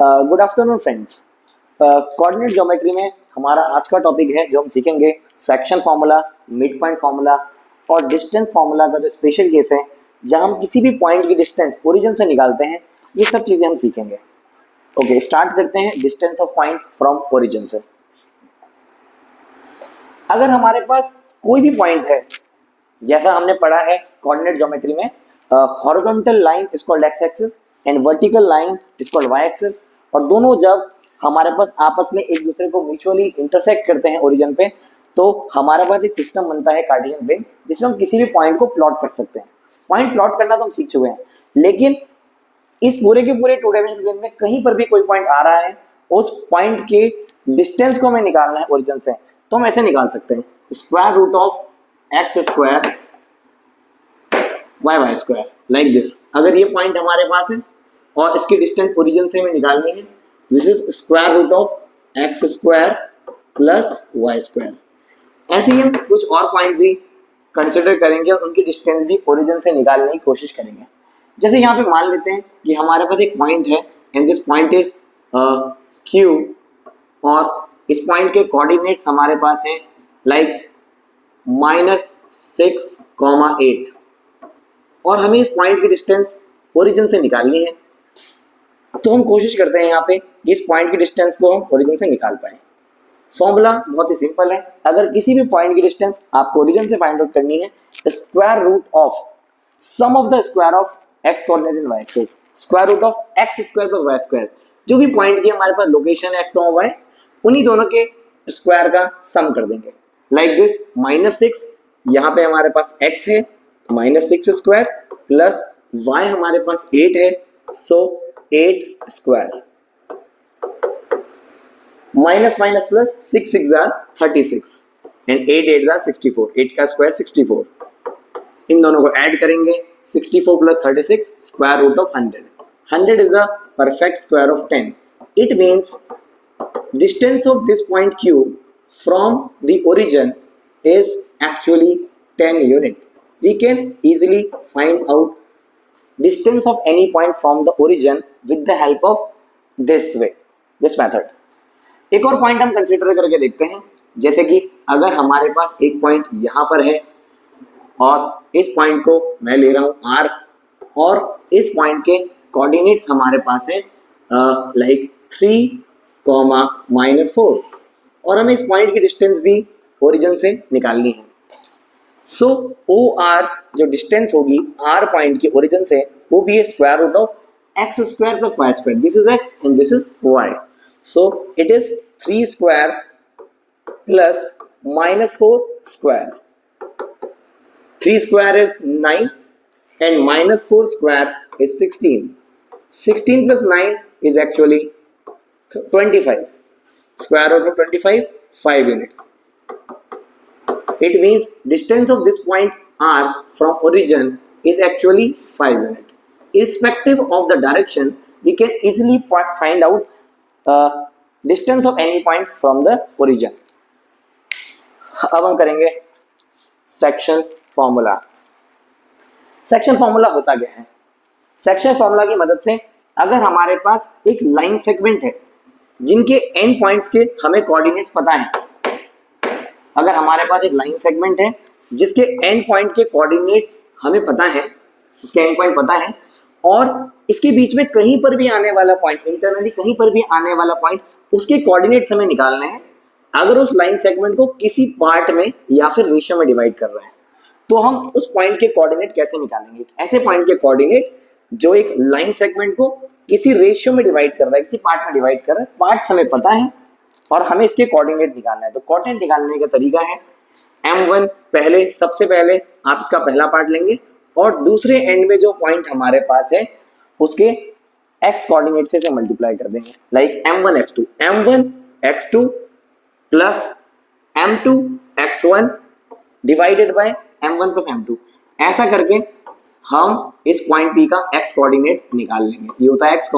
Good afternoon friends. Coordinate geometry में हमारा आज का टॉपिक है जो हम सीखेंगे section formula, mid point formula और डिस्टेंस फार्मूला का जो स्पेशल केस है जहां हम किसी भी पॉइंट की डिस्टेंस ओरिजिन से निकालते हैं। ये सब चीजें हम सीखेंगे। ओके, स्टार्ट करते हैं distance of point from origin से। अगर हमारे पास कोई भी पॉइंट है, जैसा हमने पढ़ा है कोऑर्डिनेट ज्योमेट्री में, horizontal line is called X axis and vertical line is called Y axis, और दोनों जब हमारे पास आपस में एक दूसरे को म्यूचुअली इंटरसेक्ट करते हैं ओरिजिन पे, तो हमारे पास एक सिस्टम बनता है कार्टेशियन प्लेन, जिसमें हम किसी भी पॉइंट को प्लॉट कर सकते हैं। पॉइंट प्लॉट करना तो हम सीख चुके हैं, लेकिन इस पूरे के पूरे टू डायमेंशनल प्लेन में कहीं पर भी कोई पॉइंट आ रहा है, उस पॉइंट के डिस्टेंस को हमें निकालना है ओरिजिन से, तो हम ऐसे निकाल सकते हैं square root of X square Y Y square, like this. अगर ये पॉइंट हमारे पास है और इसकी डिस्टेंस ओरिजिन से हमें निकालनी है, this is square root of X square plus Y square. ऐसे ही हम कुछ और पॉइंट भी कंसिडर करेंगे और उनकी डिस्टेंस भी ओरिजिन से निकालने की कोशिश करेंगे। जैसे यहाँ पे मान लेते हैं कि हमारे पास एक पॉइंट है and this point is Q, और इस पॉइंट के कोऑर्डिनेट्स हमारे पास हैं लाइक -6,8, और हमें इस पॉइंट की डिस्टेंस ओरिजिन से निकालनी है। तो हम कोशिश करते हैं यहाँ पे कि इस पॉइंट की डिस्टेंस को हम ओरिजिन से निकाल पाए। फॉर्मूला बहुत ही सिंपल है। अगर किसी भी पॉइंट की डिस्टेंस आपको ओरिजिन से फाइंड आउट करनी है, square root of sum of the square of X coordinate and Y axis, square root of X square plus Y square, जो भी पॉइंट की हमारे पास लोकेशन है एक्स और वाई, उन्हीं दोनों के स्क्वायर का सम कर देंगे। लाइक दिस, -6 यहाँ पे हमारे पास x है, -6 स्क्वायर प्लस y हमारे पास 8 है, सो 8 square, minus minus plus 6 6 are 36 and 8 8 are 64, 8 का स्क्वायर 64। इन दोनों को ऐड करेंगे, 64 plus 36 square root of 100। 100 is the perfect square of 10. It means distance of this point Q from the origin is actually 10 unit. We can easily find out distance of any point from the origin with the help of this way, this method. एक और point हम consider करके देखते हैं। जैसे कि अगर हमारे पास एक पॉइंट यहाँ पर है और इस पॉइंट को मैं ले रहा हूँ R, और इस पॉइंट के कोऑर्डिनेट्स हमारे पास है लाइक 3, -4, और हमें इस पॉइंट की डिस्टेंस भी ओरिजिन से निकालनी है। सो OR जो डिस्टेंस होगी R पॉइंट की ओरिजिन से, वो भी है square root of X square plus Y square. This is X and this is Y, so it is 3 square plus -4 square. 3 square is 9 and -4 square is 16. 16 plus 9 is actually 25. Square root of 25, 5 units. It means distance of this point R from origin is actually 5 units. Irrespective of the direction, we can easily find out distance of any point from the origin. अब हम करेंगे section formula. Section formula होता क्या है? Section formula की मदद से अगर हमारे पास एक लाइन सेगमेंट है जिनके एंड पॉइंट्स के हमें कोऑर्डिनेट्स पता है, अगर हमारे पास एक लाइन सेगमेंट है जिसके एंड पॉइंट के कोऑर्डिनेट्स हमें पता है, उसके एंड पॉइंट पता है, और इसके बीच में कहीं पर भी आने वाला पॉइंट, इंटरनली कहीं पर भी आने वाला पॉइंट, उसके कोऑर्डिनेट्स हमें निकालने हैं। अगर उस लाइन सेगमेंट को किसी पार्ट में या फिर रेशियो में डिवाइड कर रहे हैं, तो हम उस पॉइंट के कोऑर्डिनेट कैसे निकालेंगे? ऐसे पॉइंट के कोऑर्डिनेट जो एक लाइन सेगमेंट को किसी रेशियो में डिवाइड कर रहा है, किसी पार्ट में डिवाइड कर रहा है, पार्ट्स हमें पता है और हमें इसके कोऑर्डिनेट निकालना है। तो कोऑर्डिनेट निकालने का तरीका है M1, पहले सबसे पहले आप इसका पहला पार्ट लेंगे और दूसरे एंड में जो पॉइंट हमारे पास है उसके x कोऑर्डिनेट से इसे मल्टीप्लाई कर देंगे, like M1 x2, M1 x2 plus M2 x1 divided by M1 plus M2। ऐसा करके हम इस पॉइंट P का x कोऑर्डिनेट निकाल लेंगे। ये होता है x,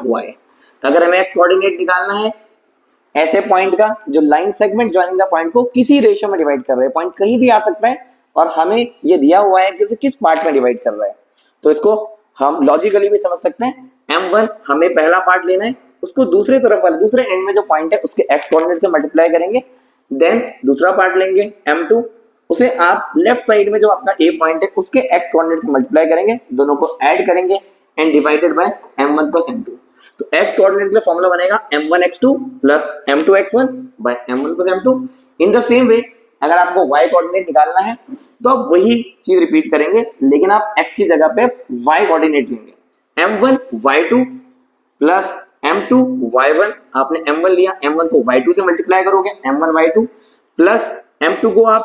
y। तो अगर हमें x कोऑर्डिनेट निकालना है ऐसे पॉइंट का जो line segment joining the point को किसी रेशियो में डिवाइड कर रहे हैं, पॉइंट कहीं भी आ सकता है और हमें ये दिया हुआ है कि उसे किस पार्ट में डिवाइड कर रहा है, तो इसको हम लॉजिकली भी समझ सकते हैं। M1 हमें पहला पार्ट लेना है उसको दूसरे तरफ वाले दूसरे एंड में जो पॉइंट है उसके एक्स कोऑर्डिनेट से मल्टीप्लाई करेंगे, देन दूसरा पार्ट लेंगे m2, उसे आप लेफ्ट साइड में जो आपका a पॉइंट है उसके एक्स कोऑर्डिनेट से मल्टीप्लाई करेंगे, दोनों को ऐड करेंगे and divided by m1 plus m2। तो एक्स कोऑर्डिनेट के लिए फॉर्मूला बनेगा m1x2 plus m2x1 by m1 plus m2। In the same way अगर आपको y कोऑर्डिनेट निकालना है तो आप वही चीज रिपीट करेंगे, लेकिन आप x की जगह पे y कोऑर्डिनेट लेंगे। m1 y2 plus m2 y1, आपने m1 लिया, m1 को y2 से मल्टीप्लाई करोगे, m1 y2 प्लस m2 को आप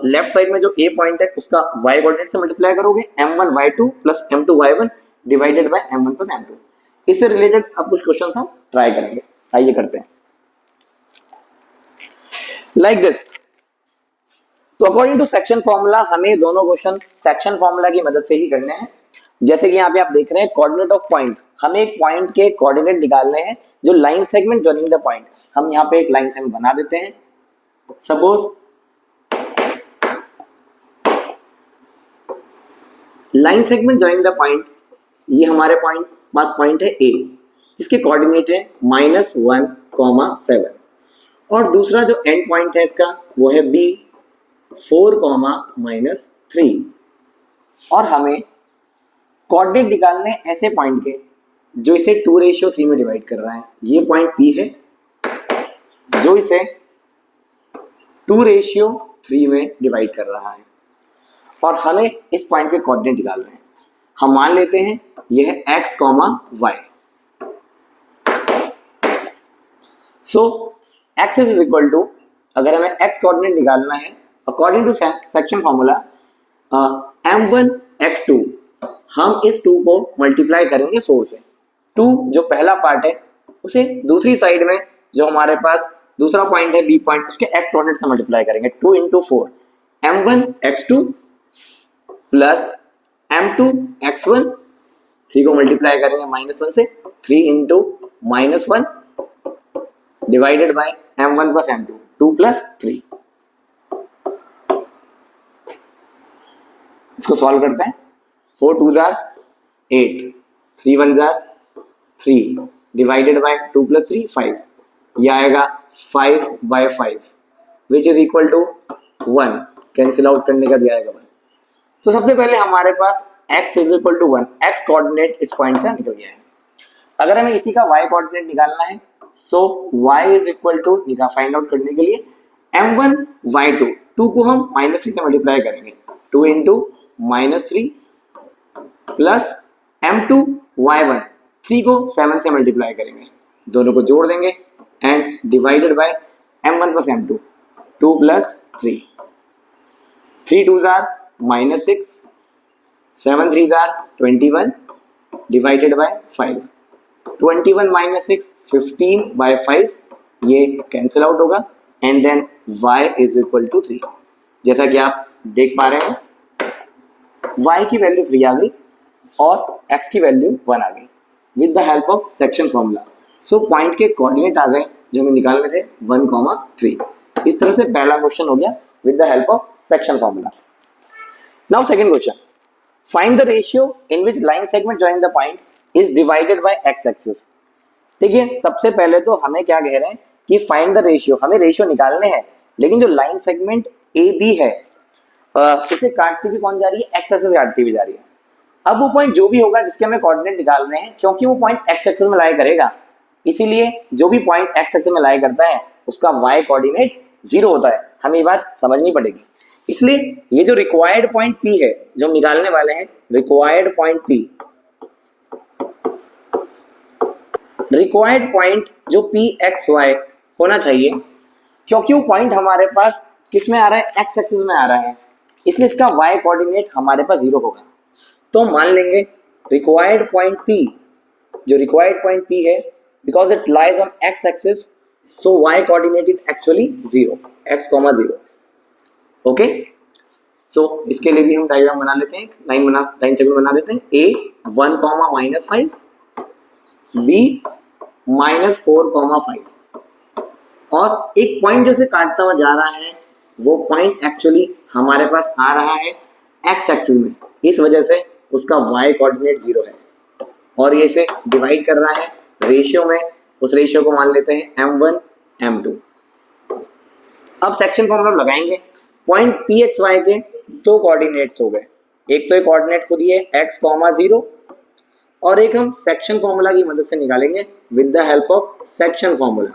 लेफ्ट साइड में जो a पॉइंट है उसका y कोऑर्डिनेट से मल्टीप्लाई करोगे, m1 y2 plus m2 y1 divided by m1 plus m2। इससे रिलेटेड अब कुछ क्वेश्चन हम ट्राई करेंगे, आइए करते हैं लाइक दिस। तो अकॉर्डिंग टू सेक्शन फॉर्मूला हमें दोनों क्वेश्चन सेक्शन फॉर्मूला की मदद से ही करने हैं। जैसे कि यहाँ पे आप देख रहे हैं कोऑर्डिनेट ऑफ पॉइंट, हमें एक पॉइंट के कोऑर्डिनेट निकालने हैं जो line segment joining the point. हम यहाँ पे एक लाइन सेगमेंट बना देते हैं। Suppose line segment joining the point, ये हमारे पास पॉइंट है ए जिसके कोऑर्डिनेट है -1, 7 और दूसरा जो एंड पॉइंट है इसका वो है बी 4, -3 और हमें कोऑर्डिनेट निकालने ऐसे पॉइंट के जो इसे 2:3 में डिवाइड कर रहा है। ये पॉइंट पी है जो इसे 2:3 में डिवाइड कर रहा है और हमें इस पॉइंट के कोऑर्डिनेट निकालने हैं। हम मान लेते हैं यह है x, y। So x is equal to, अगर हमें x कोऑर्डिनेट निकालना है according to section formula m1x2, हम इस 2 को मल्टीप्लाई करेंगे 4 से। 2 जो पहला पार्ट है उसे दूसरी साइड में जो हमारे पास दूसरा पॉइंट है बी पॉइंट उसके x कोऑर्डिनेट से मल्टीप्लाई करेंगे। 2 × 4 m1x2 प्लस m2x1, 3 को मल्टीप्लाई करेंगे -1 से, 3 × -1 divided by m1 plus m2, 2 + 3। इसको सॉल्व करते हैं। 4 2 जार 8, 3 1 जार 3 डिवाइडेड बाय 2 + 3 5, ये आएगा 5/5 which is equal to 1। Cancel out करने का दिया आएगा 1। तो सबसे पहले हमारे पास x is equal to 1, x coordinate इस पॉइंट का निकल गया है। अगर हमें इसी का y कोऑर्डिनेट निकालना है so y is equal to find out करने के लिए m1 y2, 2 को हम -3 से मल्टीप्लाई करेंगे, 2 × -3 प्लस m2 y1, 3 को 7 से मल्टीप्लाई करेंगे, दोनों को जोड़ देंगे and divided by m1 plus m2, 2 + 3, 3 2 जार -6, 7 3 जार 21 डिवाइडेड बाय 5, 21 - 6 15/5, ये कैंसिल आउट होगा and then y is equal to 3। जैसा कि आप देख पा रहे हैं y की वैल्यू 3 आ गई और x की वैल्यू 1 आ गई with the help of section formula. So point के कोऑर्डिनेट आ गए जो हमें निकालने थे 1, 3। इस तरह से पहला क्वेश्चन हो गया with the help of section formula. Now second question, find the ratio in which line segment joining the point is divided by x axis. देखिए सबसे पहले तो हमें क्या कह रहे हैं कि फाइंड द रेशियो, हमें रेशियो निकालने हैं, लेकिन जो लाइन सेगमेंट ए बी है इसे काटती भी कौन जा रही है, x एक्सिस काटती भी जा रही है। अब वो पॉइंट जो भी होगा जिसके हमें कोऑर्डिनेट निकालने हैं, क्योंकि वो पॉइंट x एक्सिस में लाई करेगा, इसीलिए जो भी पॉइंट x एक्सिस में लाई करता है उसका y कोऑर्डिनेट 0 होता है। हमें ये बात समझनी पड़ेगी। इसलिए ये जो रिक्वायर्ड पॉइंट P है जो हम निकालने वाले हैं, required point P, required point जो PXY होना चाहिए, क्योंकि वो पॉइंट हमारे पास किस में आ रहा है, x एक्सिस में आ रहा है, इसलिए इसका y कोऑर्डिनेट हमारे पास 0 होगा। तो मान लेंगे रिक्वायर्ड पॉइंट P, जो रिक्वायर्ड पॉइंट P है because it lies on x axis, so y coordinate is actually 0, x, 0। Okay, so इसके लिए भी हम डायग्राम बना लेते हैं, लाइन सेगमेंट बना देते हैं। A 1, -5, B -4, 5 और एक पॉइंट जो से काटता हुआ जा रहा है वो पॉइंट एक्चुअली हमारे पास आ रहा है x एक्सिस में, इस वजह से उसका y कोऑर्डिनेट 0 है और ये इसे डिवाइड कर रहा है रेशियो में उस रेशियो को मान लेते हैं m1 m2। अब सेक्शन फॉर्मूला लगाएंगे। पॉइंट पी एक्स वाई के दो कोऑर्डिनेट्स हो गए, एक तो एक कोऑर्डिनेट खुद ही है x, 0 और एक हम सेक्शन फॉर्मूला की मदद से निकालेंगे with the help of section formula.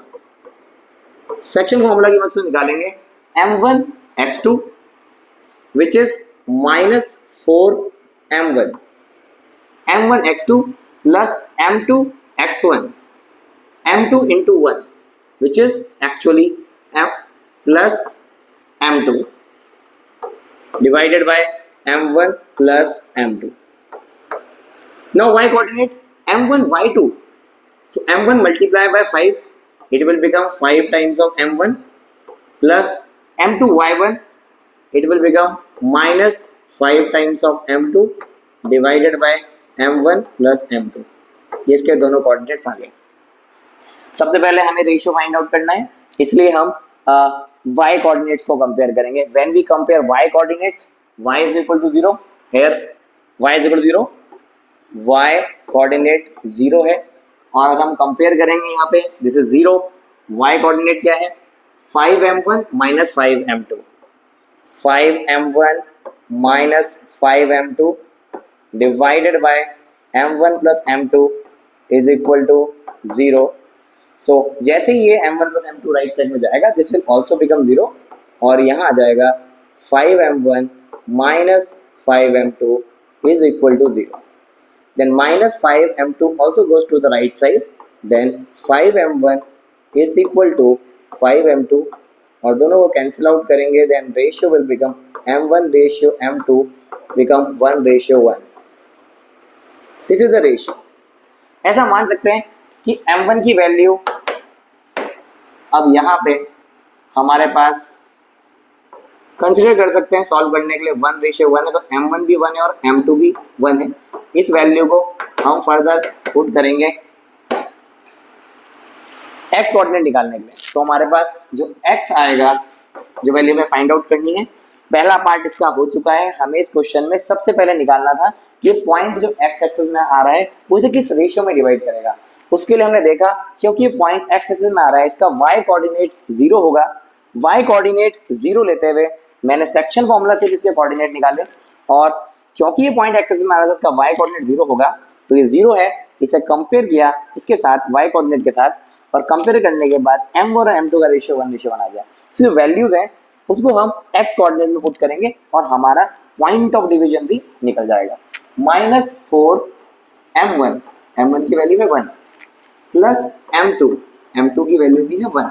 Section formula की मदद से निकालेंगे m1 x2 which is minus 4m1 m1 x2 plus m2 x1 m2 into 1 which is actually m plus m2 divided by m1 plus m2. Now y coordinate m1 y2, so m1 multiply by 5 it will become 5 times of m1 plus m2 y1 it will become minus 5 times of m2 divided by m1 plus m2। ये इसके दोनों coordinates आ गए। सबसे पहले हमें ratio find out करना है, इसलिए हम y कोऑर्डिनेट्स को कंपेयर करेंगे। When we compare y coordinates, y is equal to 0, here y is equal to 0, y coordinate 0 है और अगर हम कंपेयर करेंगे यहाँ पे दिस इज 0, y कोऑर्डिनेट क्या है 5m1 minus 5m2, 5m1 minus 5m2 divided by m1 plus m2 is equal to 0। So जैसे ही ये m1 plus m2 right side में जाएगा दिस विल ऑल्सो बिकम 0 और यहाँ आ जाएगा 5m1 minus 5m2 is equal to 0। Then minus 5m2 also goes to the right side, then 5m1 is equal to 5m2 और दोनों को कैंसिल आउट करेंगे then ratio will become m1 ratio m2 become 1 ratio 1। This is the ratio. ऐसा मान सकते हैं कि m1 की वैल्यू अब यहाँ पे हमारे पास कंसिडर कर सकते हैं सॉल्व करने के लिए 1 रेशियो 1 है, तो m1 भी 1 है और m2 भी 1 है। इस वैल्यू को हम फर्दर पुट करेंगे x कोऑर्डिनेट निकालने के लिए, तो हमारे पास जो x आएगा, जो वैल्यू में फाइंड आउट करनी है, पहला पार्ट इसका हो चुका है। हमें इस क्वेश्चन में सबसे पहले निकालना था कि पॉइंट जो x एक्सिस में आ रहा है उसे किस रेशियो में डिवाइड करेगा। उसके लिए हमने देखा क्योंकि ये पॉइंट x एक्सिस में आ रहा है इसका y कोऑर्डिनेट 0 होगा, y कोऑर्डिनेट 0 लेते हुए मैंने सेक्शन फॉर्मूला से इसके कोऑर्डिनेट निकाले और क्योंकि ये पॉइंट x एक्सिस में आ रहा है इसका y कोऑर्डिनेट 0 होगा, तो ये 0 है, इसे कंपेयर किया इसके साथ y कोऑर्डिनेट के साथ और कंपेयर करने के बाद m और m2 का रेशियो 1 रेशियो 1 आ गया। जो वैल्यूज हैं उसको हम x कोऑर्डिनेट में पुट करेंगे और हमारा पॉइंट ऑफ डिवीजन भी निकल जाएगा। -4m1, m1 की वैल्यू है 1 प्लस m2 की वैल्यू भी है 1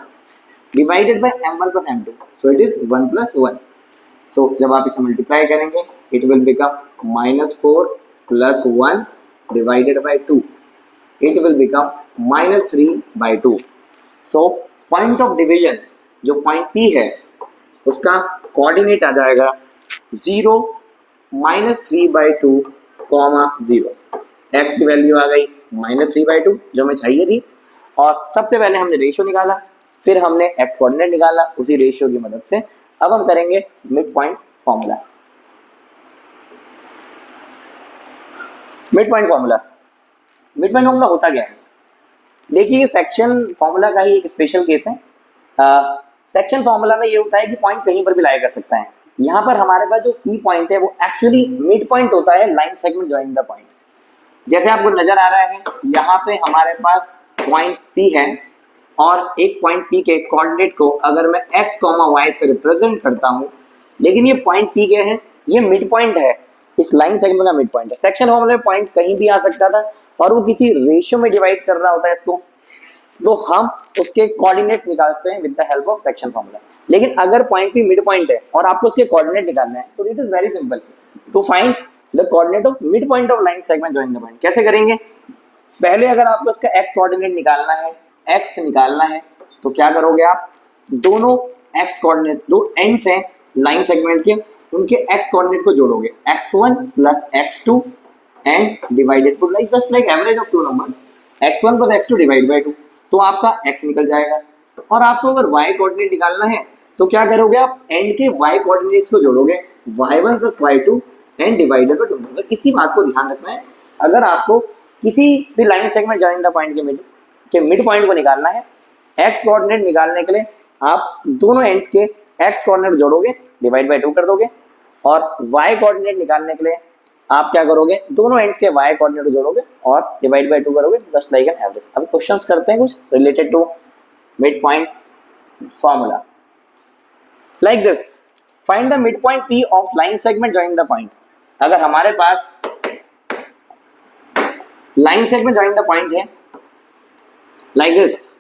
divided by m1 plus m2, so it is 1 plus 1। सो जब आप इसे मल्टीप्लाई करेंगे it will become -4 plus 1 divided by 2, it will become -3/2। So point of division जो पॉइंट P है उसका कोऑर्डिनेट आ जाएगा 0, -3/2, 0। x की वैल्यू आ गई -3/2 जो हमें चाहिए थी और सबसे पहले हमने रेशियो निकाला, फिर हमने x कोऑर्डिनेट निकाला उसी रेशियो की मदद से। अब हम करेंगे mid point formula. Mid point formula होता क्या है? देखिए सेक्शन फॉर्मूला का ही एक स्पेशल केस है। सेक्शन फॉर्मूला में ये होता है कि पॉइंट कहीं पर भी लाया कर सकता है। यहाँ पर हमारे पास जो पी पॉइंट है वो एक्चुअली मिड पॉइंट होता है line segment joining the point. जैसे आपको नजर आ रहा है यहाँ पे हमारे पास पॉइंट पी है और एक पॉइंट पी के कोऑर्डिनेट को अगर मैं x, y से रिप्रेजेंट करता हूँ, लेकिन ये पॉइंट पी क्या है, ये मिड पॉइंट है, इस लाइन सेगमेंट का मिड पॉइंट है। सेक्शन फॉर्मूला में पॉइंट कहीं भी आ सकता था और वो किसी रेशियो में डिवाइड कर रहा होता है इसको, तो हम उसके कोऑर्डिनेट्स निकालते हैं with the help of section formula. लेकिन अगर पॉइंट भी मिड पॉइंट है और आपको उसके कोऑर्डिनेट निकालना है तो it is very simple to find the coordinate of mid point of line segment joining the point. कैसे करेंगे? पहले अगर आपको इसका x कोऑर्डिनेट निकालना है, x निकालना है, तो क्या करोगे आप, दोनों x कोऑर्डिनेट, दो एंड्स हैं लाइन सेगमेंट के, उनके x कोऑर्डिनेट को जोड़ोगे, x1 plus x2 and divided two like just like average of two numbers, x1 plus x2 divide by 2, तो आपका x निकल जाएगा। और आपको अगर y कोऑर्डिनेट निकालना है तो क्या करोगे आप, एंड के y कोऑर्डिनेट्स को जोड़ोगे, y1 plus y2 and divided by 2। इसी बात को ध्यान रखना है, अगर आपको किसी भी line segment joining the point के मिड कि मिड पॉइंट को निकालना है। एक्स कोऑर्डिनेट निकालने के लिए आप दोनों एंड्स के एक्स कोऑर्डिनेट जोड़ोगे, डिवाइड बाय 2 कर दोगे, और वाई कोऑर्डिनेट निकालने के लिए आप क्या करोगे, दोनों एंड्स के वाई कोऑर्डिनेट जोड़ोगे और डिवाइड बाय 2 करोगे, जस्ट लाइक एन एवरेज। अब क्वेश्चंस करते हैं कुछ related to mid point formula like this. Find the mid point P of line segment joining the point. अगर हमारे पास line segment joining the point है लाइक दिस,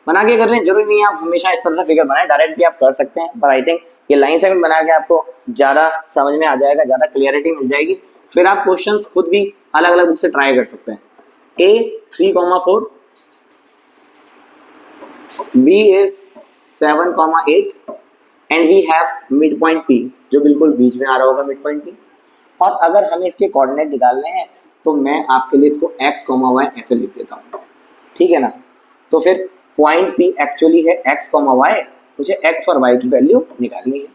बना के करने जरूरी नहीं है आप हमेशा इस तरह से फिगर बनाएं, डायरेक्ट भी आप कर सकते हैं, पर आई थिंक ये लाइन सेगमेंट बना के आपको ज्यादा समझ में आ जाएगा, ज्यादा क्लियरिटी मिल जाएगी। फिर आप क्वेश्चंस खुद भी अलग अलग बुक से ट्राई कर सकते हैं। A 3,4, B is 7,8 and we have mid point P जो बिल्कुल बीच में आ रहा होगा मिड पॉइंट P। और अगर हमें इसके कोऑर्डिनेट निकालने हैं तो मैं आपके लिए इसको x, y ऐसे लिख देता हूँ, ठीक है ना। तो फिर पॉइंट P एक्चुअली है x, y, मुझे x और y की वैल्यू निकालनी है।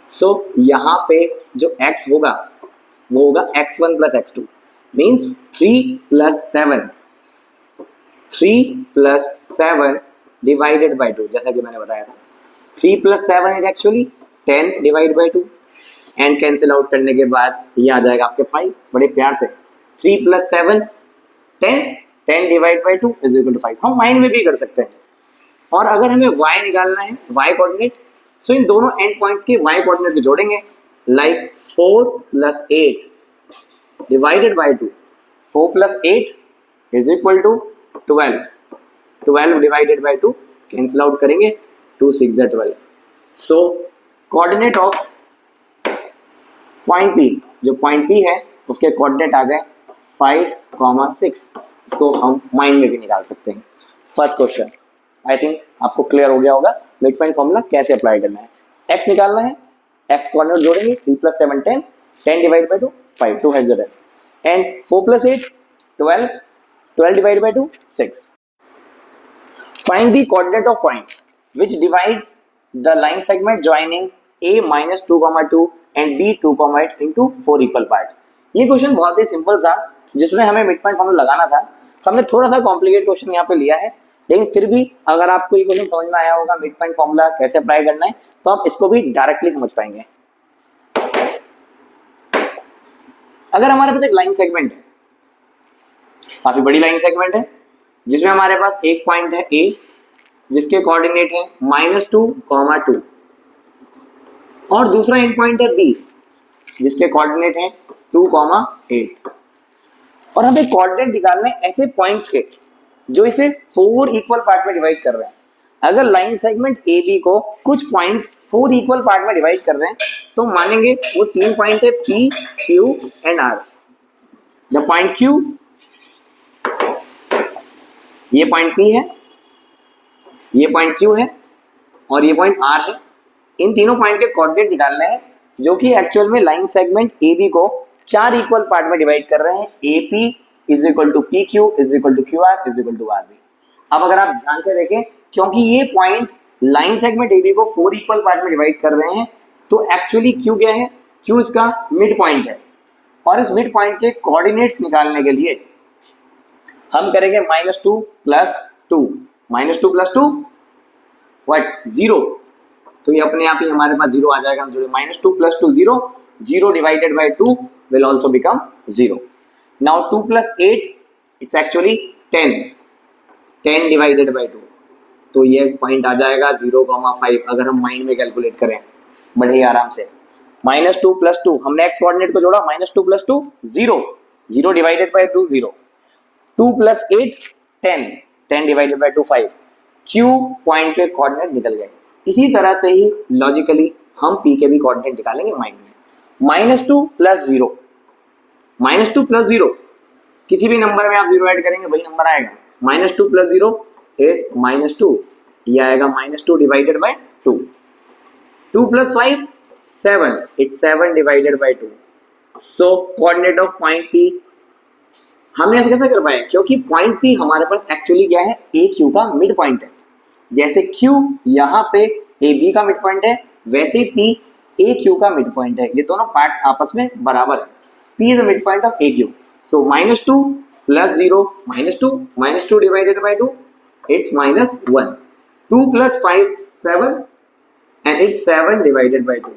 सो यहाँ पे जो x होगा वो होगा x1 plus x2 means 3 plus 7 divided by 2, जैसा कि मैंने बताया था 3 plus 7 is actually 10 divide by 2 and cancel out करने के बाद ये आ जाएगा आपके 5। बड़े प्यार से 3 plus 7 10 divide by 2 is equal to 5। हम माइंड में भी कर सकते हैं। और अगर हमें y निकालना है, y कोऑर्डिनेट, सो इन दोनों एंड पॉइंट्स के y कोऑर्डिनेट को जोड़ेंगे like 4 plus 8 divided by 2। 4 plus 8 is equal to 12। 12 divided by 2 cancel out करेंगे, 2 6 12। So coordinate of point P, जो पॉइंट P है उसके कोऑर्डिनेट आ गए 5,6। इसको हम माइंड में भी निकाल सकते हैं। फर्स्ट क्वेश्चन आई थिंक आपको क्लियर हो गया होगा मिड पॉइंट फॉर्मूला कैसे अप्लाई करना है। x निकालना है, x कोऑर्डिनेट जोड़ेंगे 3 प्लस 7 10 डिवाइड बाई 2 5 2 है 0 and 4 plus 8 12 divide by 2 6। Find the coordinate of points which divide the line segment joining a minus 2,2 and b 2,8 into 4 equal part. ये question बहुत ही simple था जिसमें हमें मिड पॉइंट फॉर्मूला लगाना था। हमने थोड़ा सा कॉम्प्लिकेट क्वेश्चन यहाँ पे लिया है, लेकिन फिर भी अगर आपको ये क्वेश्चन समझ में आया होगा मिड पॉइंट फॉर्मूला कैसे अप्लाई करना है तो आप इसको भी डायरेक्टली समझ पाएंगे। अगर हमारे पास एक लाइन सेगमेंट है, काफी बड़ी लाइन सेगमेंट है, जिसमें हमारे पास एक पॉइंट है A जिसके कोऑर्डिनेट है -2, 2 और दूसरा एंड पॉइंट है B जिसके कोऑर्डिनेट है 2, 8 और हमें कोऑर्डिनेट निकालने ऐसे पॉइंट्स के जो इसे 4 इक्वल पार्ट में डिवाइड कर रहे हैं। अगर लाइन सेगमेंट AB को कुछ पॉइंट 4 इक्वल पार्ट में डिवाइड कर रहे हैं तो मानेंगे वो 3 पॉइंट है P, Q and R। The point Q, ये पॉइंट P है, ये पॉइंट Q है और ये पॉइंट R है। इन तीनों पॉइंट के कोऑर्डिनेट निकालने हैं जो कि एक्चुअल में लाइन सेगमेंट AB को 4 इक्वल पार्ट में डिवाइड कर रहे हैं। AP is equal to PQ is equal to QR is equal to RB। अब अगर आप ध्यान से देखें, क्योंकि ये पॉइंट लाइन सेगमेंट AB को 4 इक्वल पार्ट में डिवाइड कर रहे हैं तो एक्चुअली Q क्या है, Q इसका मिड पॉइंट है। और इस मिड पॉइंट के कोऑर्डिनेट्स निकालने के लिए हम करेंगे -2 प्लस 2 व्हाट 0, तो ये अपने आप ही हमारे पास 0 आ जाएगा। हम जोड़े -2 plus 2 0 divided by 2 will also become 0. Now 2 plus 8 it's actually 10 divided by 2, तो ये पॉइंट आ जाएगा 0,5। अगर हम माइंड में कैलकुलेट करें बड़े आराम से, -2 प्लस 2 हमने x कोऑर्डिनेट को जोड़ा, -2 plus 2 0 divided by 2 0, 2 plus 8 10 divided by 2 5। Q point के कोऑर्डिनेट निकल गए। इसी तरह से ही लॉजिकली हम P के भी कोऑर्डिनेट निकालेंगे माइंड में। -2 प्लस 0 किसी भी नंबर में आप 0 ऐड करेंगे वही नंबर आएगा। -2 प्लस 0 इज -2, ये आएगा -2 divided by 2। 2 plus 5 7, it's 7 divided by 2। So coordinate of point P हमने ऐसे कैसे कर पाए, क्योंकि पॉइंट P हमारे पास एक्चुअली क्या है, AQ का मिड पॉइंट है। जैसे Q यहाँ पे AB का मिड पॉइंट है, वैसे P AQ का मिड पॉइंट है। ये दोनों पार्ट्स आपस में बराबर है। P is the midpoint of AQ. So -2 plus 0 -2 divided by 2 it's -1. 2 + 5 7 and it's 7 divided by 2.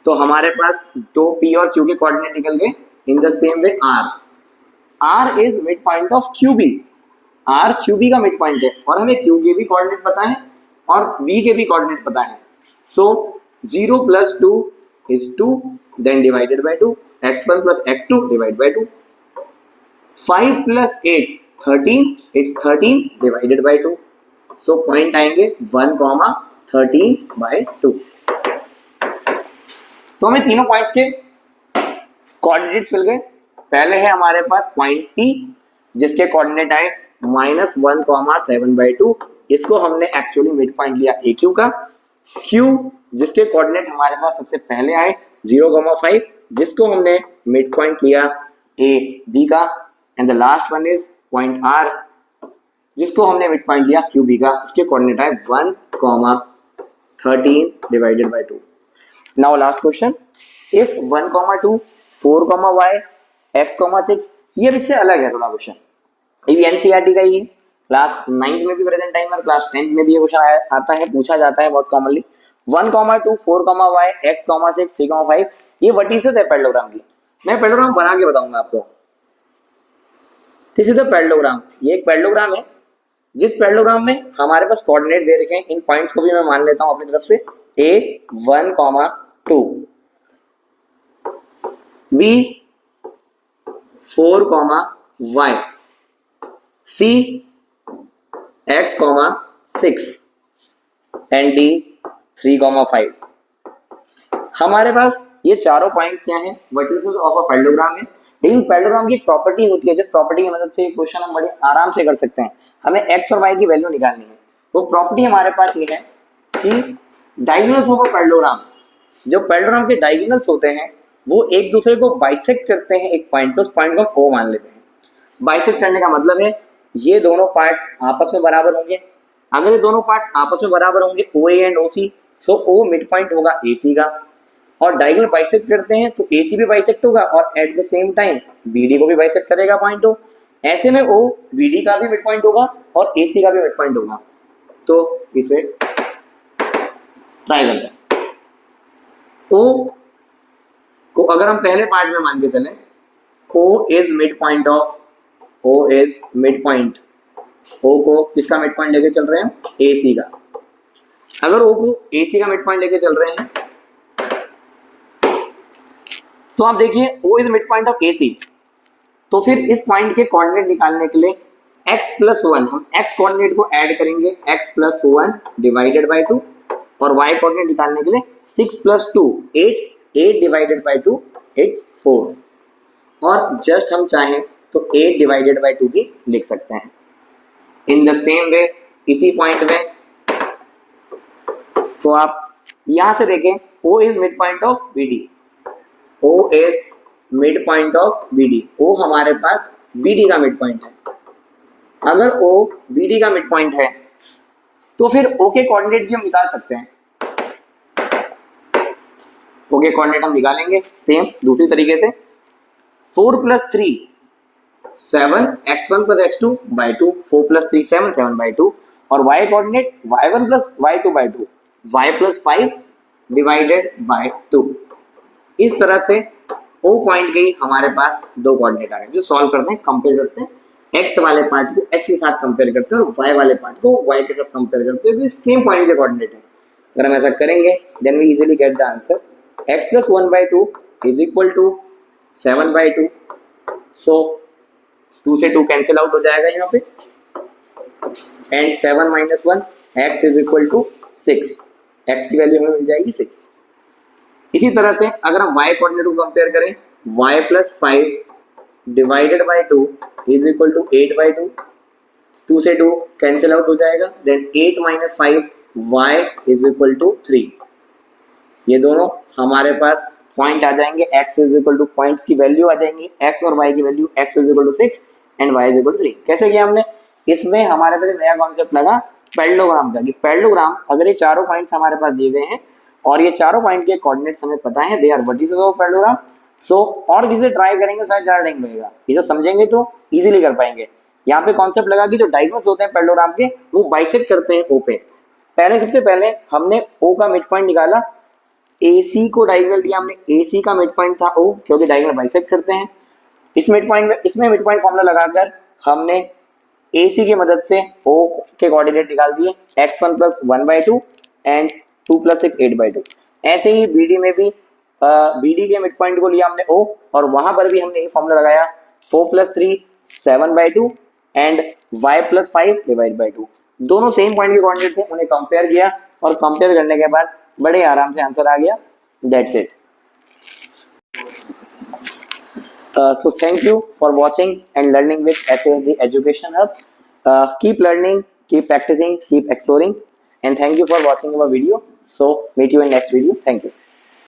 तो हमारे पास दो P और Q के कोऑर्डिनेट निकल गए. इन the same way R is mid point of QB. R QB का मिड पॉइंट है और हमें Q के भी कोऑर्डिनेट पता है और B के भी कोऑर्डिनेट पता है. सो 0 + 2 is 2, then divided by 2. x1 + x2 divided by 2. 5 + 8 13, it's 13 divided by 2. So point आएंगे 1,13/2. तो हमें तीनों पॉइंट्स के कोऑर्डिनेट्स मिल गए. पहले है हमारे पास पॉइंट P जिसके कोऑर्डिनेट आए -1,7/2. इसको हमने एक्चुअली मिड पॉइंट लिया AQ का. Q जिसके कोऑर्डिनेट हमारे पास सबसे पहले आए 0,5 जिसको हमने मिड पॉइंट लिया AB का. And the last one is point R जिसको हमने मिड पॉइंट लिया QB का. उसके कोऑर्डिनेट आए 1,13 divided by 2. Now last question. If 1,2 4, y x, 6 ये भी इससे अलग है थोड़ा क्वेश्चन. ये NCERT का ही है. क्लास 9 में भी प्रेजेंट टाइम और क्लास 10 में भी ये क्वेश्चन आता है, पूछा जाता है बहुत कॉमनली. 1,2 4, y x, 6 3,5 ये वर्टिसेस है पैरेललोग्राम की. मैं पैरेललोग्राम बना के बताऊंगा आपको. This is the parallelogram. ये एक पैरेललोग्राम है जिस पैरेललोग्राम में हमारे पास कोऑर्डिनेट दे रखे हैं. इन पॉइंट्स को भी मैं मान लेता हूं अपनी तरफ से. A 1,2 B 4, y C x, 6 and D 3,5. हमारे पास ये चारों पॉइंट्स क्या हैं? वर्टिसेस ऑफ अ पैरेललोग्राम है. लेकिन पैरेललोग्राम की एक प्रॉपर्टी होती है जिस प्रॉपर्टी की मदद से क्वेश्चन हम बड़े आराम से कर सकते हैं. हमें x और y की वैल्यू निकालनी है. वो प्रॉपर्टी हमारे पास ये है कि डायगोनल्स ऑफ अ पैरेललोग्राम, जो पैरेललोग्राम के डायगोनल्स होते हैं वो एक दूसरे को बाइसेक्ट करते हैं एक पॉइंट पे. उस पॉइंट को हम O मान लेते हैं. बाइसेक्ट करने का मतलब है ये दोनों पार्ट्स आपस में बराबर होंगे. अगर ये दोनों पार्ट्स आपस में बराबर होंगे OA and OC, so O mid point होगा AC का. और डायगोनल बाइसेक्ट करते हैं तो AC भी बाइसेक्ट होगा और at the same time BD को भी बाइसेक्ट करेगा पॉइंट O. ऐसे में O BD का भी मिड पॉइंट होगा और AC का भी मिड पॉइंट होगा. तो इसे ट्राई करते हैं. O को अगर हम पहले पार्ट में मान के चलें, O is mid point of O is mid point. O को किसका मिड पॉइंट लेके चल रहे हैं? AC का. अगर O को AC का मिड पॉइंट लेके चल रहे हैं तो आप देखिए O is mid point of AC. तो फिर इस पॉइंट के कोऑर्डिनेट निकालने के लिए x + 1 हम x कोऑर्डिनेट को ऐड करेंगे. x + 1 डिवाइडेड बाय 2 और y कोऑर्डिनेट निकालने के लिए 6 + 2 8 8 डिवाइडेड बाय 2 इट्स 4. और जस्ट हम चाहें तो 8 डिवाइडेड बाय 2 भी लिख सकते हैं. इन द सेम वे इसी पॉइंट में तो आप यहां से देखें O is mid point of BD. O is mid point of BD. O हमारे पास BD का मिड पॉइंट है. अगर O BD का मिड पॉइंट है तो फिर O के कोऑर्डिनेट भी हम निकाल सकते हैं. O के कोऑर्डिनेट हम निकालेंगे सेम दूसरी तरीके से. 4 + 3 7 x1 + x2 by 2. 4 + 3 7 7/2 और y coordinate y1 + y2/2 y + 5 divided by 2. इस तरह से O पॉइंट के ही हमारे पास दो कोऑर्डिनेट आ गए जो सॉल्व करते हैं, कंपेयर करते हैं. x वाले पार्ट को x के साथ कंपेयर करते हैं और y वाले पार्ट को y के साथ कंपेयर करते हैं. सेम पॉइंट के कोऑर्डिनेट है. अगर हम ऐसा करेंगे then we easily get the answer. x + 1/2 is equal to 7/2. So 2 से 2 कैंसिल आउट हो जाएगा यहाँ पे. And 7 - 1 x is equal to 6. x की वैल्यू हमें मिल जाएगी 6. इसी तरह से अगर हम y कोऑर्डिनेट को कंपेयर करें y + 5 divided by 2 is equal to 8/2. 2 से 2 कैंसिल आउट हो जाएगा. Then 8 - 5 y is equal to 3. ये दोनों हमारे पास पॉइंट आ जाएंगे. x is equal to points की वैल्यू आ जाएंगी x और y की वैल्यू. x is equal to 6 and y is equal to 3. कैसे किया हमने? इसमें हमारे पास नया कॉन्सेप्ट लगा पैरेललोग्राम का. कि पैरेललोग्राम अगर ये चारों पॉइंट्स हमारे पास दिए गए हैं और ये चारों पॉइंट के कोऑर्डिनेट्स हमें पता है, they are vertices of parallelogram. So और चीजें ट्राई करेंगे शायद ज़्यादा टाइम लगेगा. ये सब समझेंगे तो इजीली कर पाएंगे. यहाँ पे कॉन्सेप्ट लगा कि जो डायगोनल्स होते हैं पैरेललोग्राम के वो बाइसेक्ट करते हैं ओ पे। सबसे पहले हमने ओ का मिड पॉइंट निकाला, AC को डायगोनल दिया हमने, AC का मिड पॉइंट था O, क्योंकि डायगोनल बाइसेक्ट करते हैं। इस मिड पॉइंट में, इसमें मिड पॉइंट फॉर्मूला लगाकर हमने AC की मदद से O के कोऑर्डिनेट निकाल दिए, x1 + 1/2 एंड 2 + 6 8/2। ऐसे ही BD में भी BD के मिड पॉइंट को लिया हमने O, और वहां पर भी हमने ये फॉर्मूला लगाया 4 + 3 7/2 एंड y + 5 /2। दोनों सेम पॉइंट के कोऑर्डिनेट थे, उन्हें कंपेयर किया और कंपेयर करने के बाद बड़े आराम से आंसर आ गया। That's it. So thank you for watching and learning with SASD Education Hub. Keep learning, keep practicing, keep exploring, and thank you for watching our video. So meet you in next video. Thank you.